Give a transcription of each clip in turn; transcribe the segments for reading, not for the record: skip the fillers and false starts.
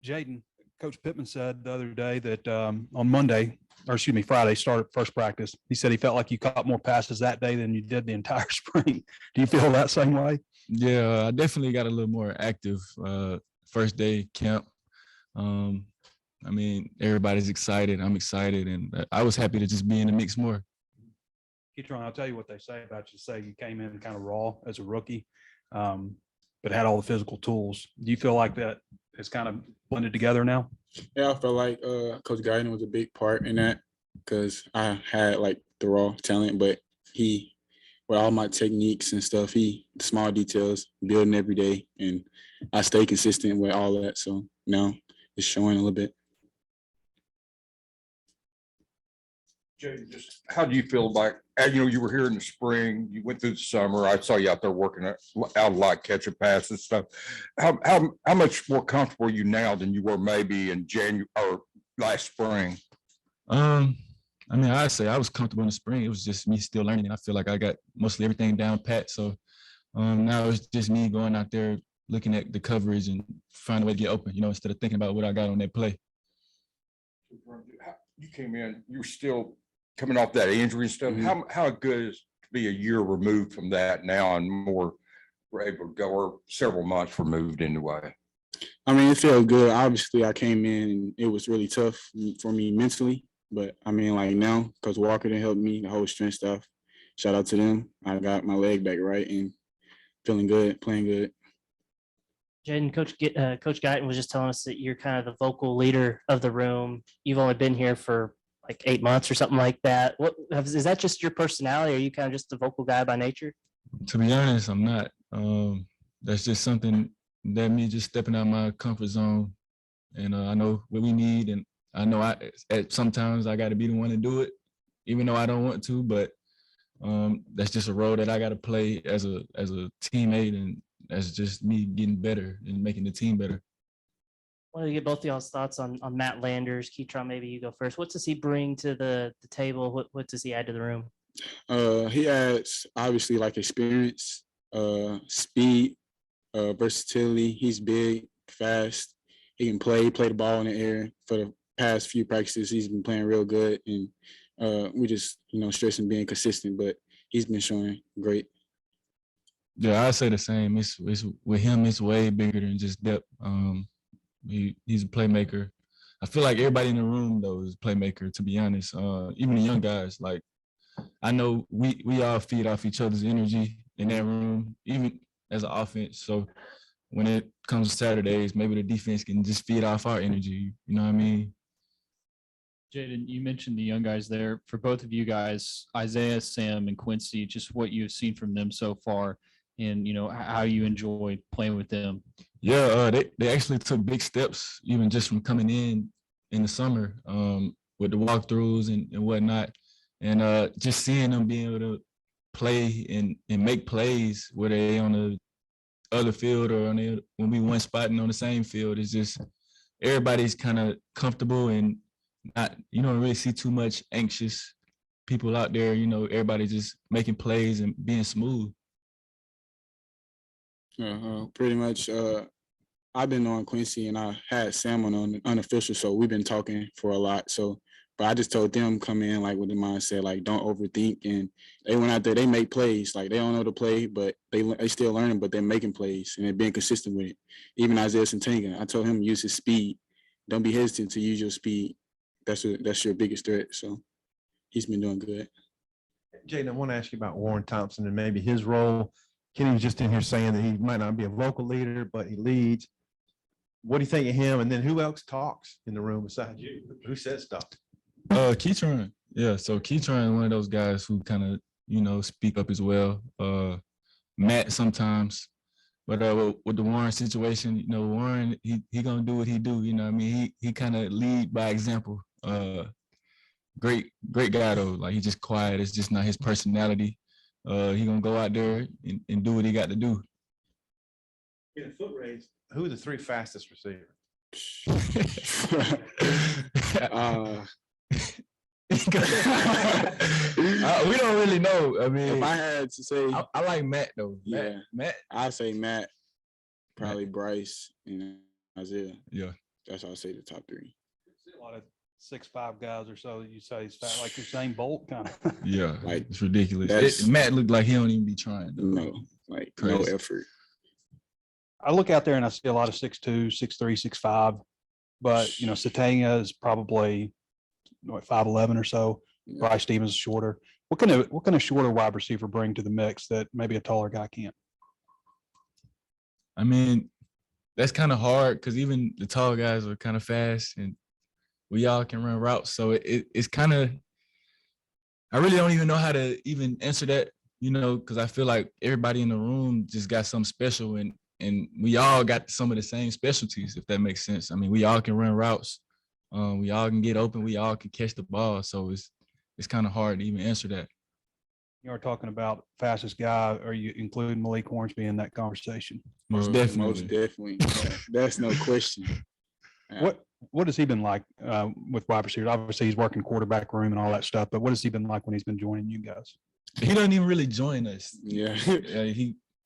Jadon, Coach Pittman said the other day that on Friday, started first practice. He said he felt like you caught more passes that day than you did the entire spring. Do you feel that same way? Yeah, I definitely got a little more active first day camp. I mean, everybody's excited. I'm excited, and I was happy to just be in the mix more. Keytron, I'll tell you what they say about you. Say you came in kind of raw as a rookie, but had all the physical tools. Do you feel like that is kind of blended together now? Yeah, I felt like Coach Jadon was a big part in that because I had like the raw talent, but he, with all my techniques and stuff, the small details, building every day, and I stay consistent with all that. So now it's showing a little bit. Jay, just how do you feel about, you were here in the spring, you went through the summer, I saw you out there working out a lot, catching passes and stuff. How much more comfortable are you now than you were maybe in January or last spring? I mean, I'd say I was comfortable in the spring. It was just me still learning, and I feel like I got mostly everything down pat. So now it's just me going out there, looking at the coverage and finding a way to get open, instead of thinking about what I got on that play. You came in, you were still coming off that injury and stuff. Mm-hmm. How good is it to be a year removed from that now and more we're able to go, or several months removed anyway? I mean, it felt good. Obviously, I came in and it was really tough for me mentally. But I mean, like now, Coach Walker done helped me, the whole strength stuff. Shout out to them. I got my leg back right and feeling good, playing good. Jadon, Coach Guyton was just telling us that you're kind of the vocal leader of the room. You've only been here for like 8 months or something like that. Is that just your personality? Are you kind of just a vocal guy by nature? To be honest, I'm not. That's just something that me just stepping out my comfort zone, and I know what we need, and I know sometimes I got to be the one to do it, even though I don't want to. But that's just a role that I got to play as a teammate, and that's just me getting better and making the team better. I wanted to get both of y'all's thoughts on Matt Landers. Keytron, maybe you go first. What does he bring to the table? What does he add to the room? He adds obviously like experience, speed, versatility. He's big, fast. He can play the ball in the air. For the past few practices, he's been playing real good, and we just stressing being consistent. But he's been showing great. Yeah, I say the same. It's with him, it's way bigger than just depth. He's a playmaker. I feel like everybody in the room though is a playmaker, to be honest. Even the young guys, like I know we all feed off each other's energy in that room, even as an offense. So when it comes to Saturdays, maybe the defense can just feed off our energy. You know what I mean? Jadon, you mentioned the young guys there. For both of you guys, Isaiah, Sam, and Quincy, just what you've seen from them so far, and how you enjoy playing with them. Yeah, they actually took big steps, even just from coming in the summer with the walkthroughs and whatnot, and just seeing them being able to play and make plays, whether they on the other field or when we one spotting on the same field. It's just everybody's kind of comfortable and not, you don't really see too much anxious people out there. Everybody just making plays and being smooth. Pretty much. I've been on Quincy and I had Sam on unofficial, so we've been talking for a lot. So, but I just told them come in like with the mindset like don't overthink, and they went out there, they make plays. Like they don't know the play, but they still learning, but they're making plays and they're being consistent with it. Even Isaiah Santanga, I told him use his speed. Don't be hesitant to use your speed. That's your biggest threat. So he's been doing good. Jadon, I want to ask you about Warren Thompson and maybe his role. Kenny was just in here saying that he might not be a vocal leader, but he leads. What do you think of him? And then who else talks in the room besides you? Who says stuff? Keytron. Yeah, so Keytron is one of those guys who kind of, speak up as well. Matt sometimes. But with the Warren situation, Warren, he gonna do what he do. I mean, he kind of lead by example. Great guy though. Like he's just quiet. It's just not his personality. He gonna go out there and do what he got to do. In a foot race, who are the 3 fastest receivers? We don't really know. I mean, if I had to say, I like Matt though. Yeah, Matt. I say Matt, probably Bryce, and Isaiah. Yeah. That's how I say the top three. A lot of 6'5" guys or so that you say he's fat, like Usain Bolt kind of. Yeah. Like, It's ridiculous. that's- Matt looked like he don't even be trying. Though. No, like no Crazy. effort. I look out there and I see a lot of 6'2", 6'3", 6'5", but you know, Satania is probably what, 5'11" or so. Yeah. Bryce Stevens is shorter. What can a shorter wide receiver bring to the mix that maybe a taller guy can't? I mean, that's kind of hard because even the tall guys are kind of fast and we all can run routes. So it's kind of, I really don't even know how to even answer that, you know, because I feel like everybody in the room just got something special and we all got some of the same specialties, if that makes sense. I mean, we all can run routes. We all can get open. We all can catch the ball. So it's kind of hard to even answer that. You are talking about fastest guy. Are you including Malik Hornsby in that conversation? Most Most definitely. definitely. That's no question. What has he been like with wide receivers? Obviously, he's working quarterback room and all that stuff, but what has he been like when he's been joining you guys? He doesn't even really join us. Yeah.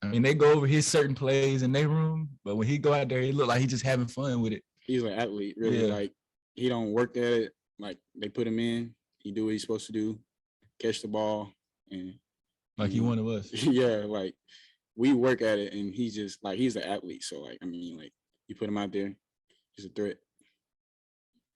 I mean, they go over his certain plays in their room, but when he go out there, he look like he just having fun with it. He's an athlete, really. Yeah. Like he don't work at it. Like they put him in, he do what he's supposed to do, catch the ball, and Like he one of us. yeah, like we work at it, and he's just like he's an athlete. So like I mean, like you put him out there, he's a threat.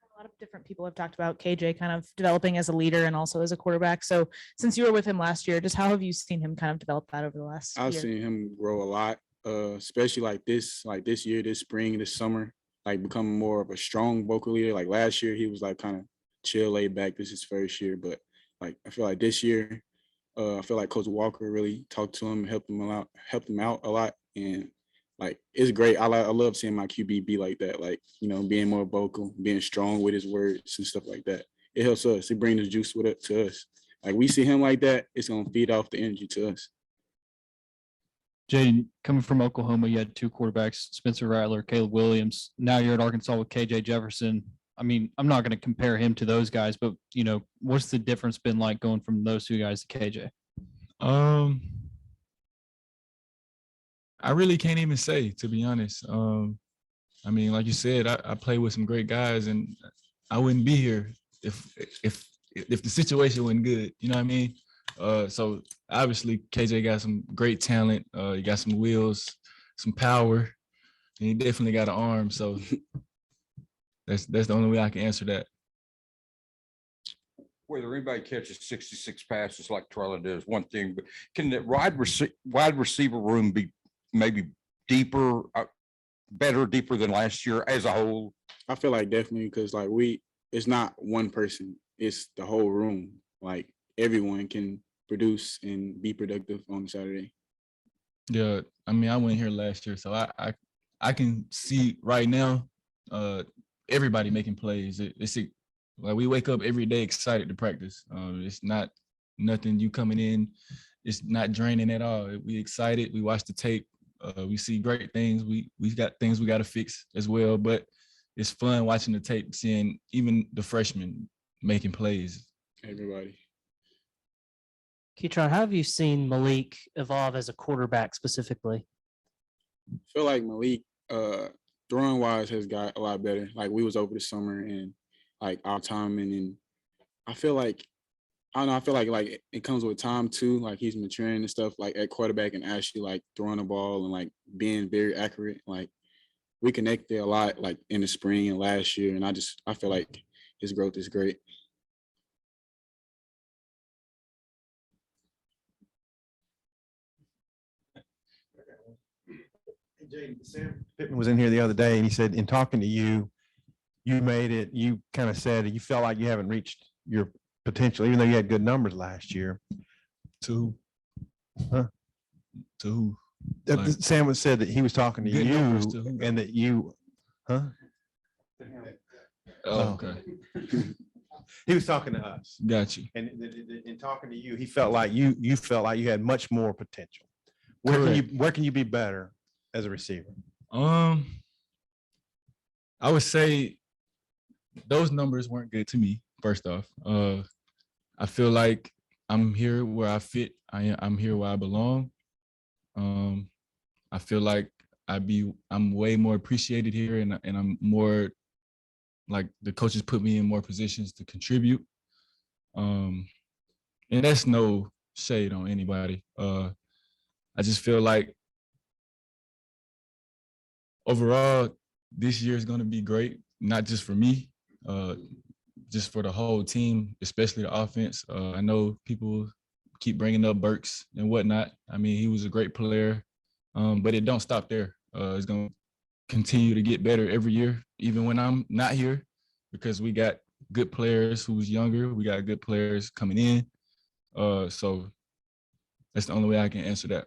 A lot of different people have talked about KJ kind of developing as a leader and also as a quarterback. So since you were with him last year, just how have you seen him kind of develop that over the last I've year? seen him grow a lot, especially like this year, this spring, this summer, like becoming more of a strong vocal leader. Like last year, he was like kind of chill, laid back. This is his first year, but like I feel like this year, I feel like Coach Walker really talked to him, helped him out a lot, and like it's great. I love seeing my QB be like that, like you know, being more vocal, being strong with his words and stuff like that. It helps us. It brings the juice with it to us. Like we see him like that, it's gonna feed off the energy to us. Jadon, coming from Oklahoma, you had two quarterbacks, Spencer Rattler, Caleb Williams. Now you're at Arkansas with KJ Jefferson. I mean, I'm not going to compare him to those guys, but you know, what's the difference been like going from those two guys to KJ? I really can't even say, to be honest. I mean, like you said, I play with some great guys, and I wouldn't be here if the situation wasn't good. You know what I mean? So obviously KJ got some great talent. He got some wheels, some power, and he definitely got an arm. So that's the only way I can answer that. Whether anybody catches 66 passes like Trella does, one thing, but can the wide receiver room be maybe deeper, deeper than last year as a whole? I feel like definitely because like it's not one person, it's the whole room. Like everyone can produce and be productive on Saturday. Yeah, I mean, I went here last year, so I can see right now everybody making plays. It's like we wake up every day excited to practice. It's not nothing you coming in. It's not draining at all. We excited. We watch the tape. We see great things. We got things we got to fix as well. But it's fun watching the tape, seeing even the freshmen making plays. Everybody. Keytron, how have you seen Malik evolve as a quarterback specifically? I feel like Malik, throwing wise has got a lot better. Like we was over the summer and like our timing, and I feel like I don't know. I feel like it comes with time too. Like he's maturing and stuff. Like at quarterback and actually like throwing the ball and like being very accurate. Like we connected a lot like in the spring and last year, and I feel like his growth is great. Sam Pittman was in here the other day and he said, in talking to you, you made it, you kind of said you felt like you haven't reached your potential, even though you had good numbers last year. To Huh? To who? Like- Sam was said that he was talking to Good you numbers to who? and that you, huh? Oh, okay. He was talking to us. Got you. And in talking to you, he felt like you felt like you had much more potential. Where can you be better as a receiver? I would say those numbers weren't good to me, first off. I feel like I'm here where I fit. I'm here where I belong. I feel like I'm way more appreciated here, and I'm more like the coaches put me in more positions to contribute. And that's no shade on anybody. I just feel like overall, this year is going to be great, not just for me, just for the whole team, especially the offense. I know people keep bringing up Burks and whatnot. I mean, he was a great player, but it don't stop there. It's going to continue to get better every year, even when I'm not here, because we got good players who's younger. We got good players coming in. So that's the only way I can answer that.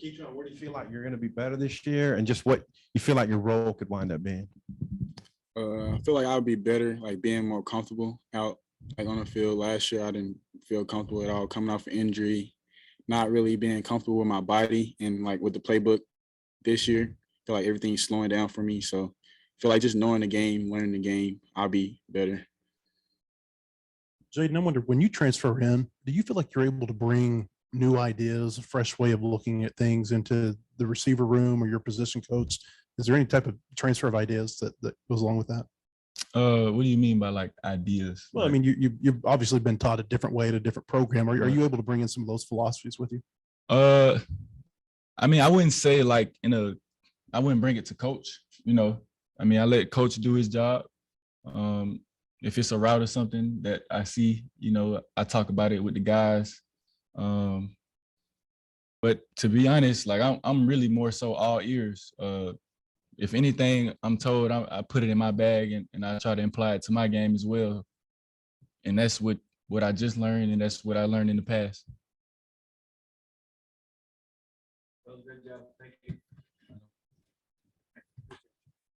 Keytron, where do you feel like you're going to be better this year, and just what you feel like your role could wind up being? I feel like I would be better, like being more comfortable out, like on the field. Last year, I didn't feel comfortable at all, coming off an injury, not really being comfortable with my body, and like with the playbook this year, I feel like everything's slowing down for me. So I feel like just knowing the game, learning the game, I'll be better. Jadon, I wonder, when you transfer in, do you feel like you're able to bring new ideas, a fresh way of looking at things into the receiver room or your position coach? Is there any type of transfer of ideas that goes along with that? What do you mean by like ideas? Well, I mean, you've obviously been taught a different way at a different program. Are you able to bring in some of those philosophies with you? I mean, I wouldn't say like I wouldn't bring it to coach, you know. I mean, I let coach do his job. If it's a route or something that I see, you know, I talk about it with the guys. But to be honest, like I'm really more so all ears. If anything I'm told, I put it in my bag and I try to imply it to my game as well. And that's what I just learned, and that's what I learned in the past. Well, good job. Thank you.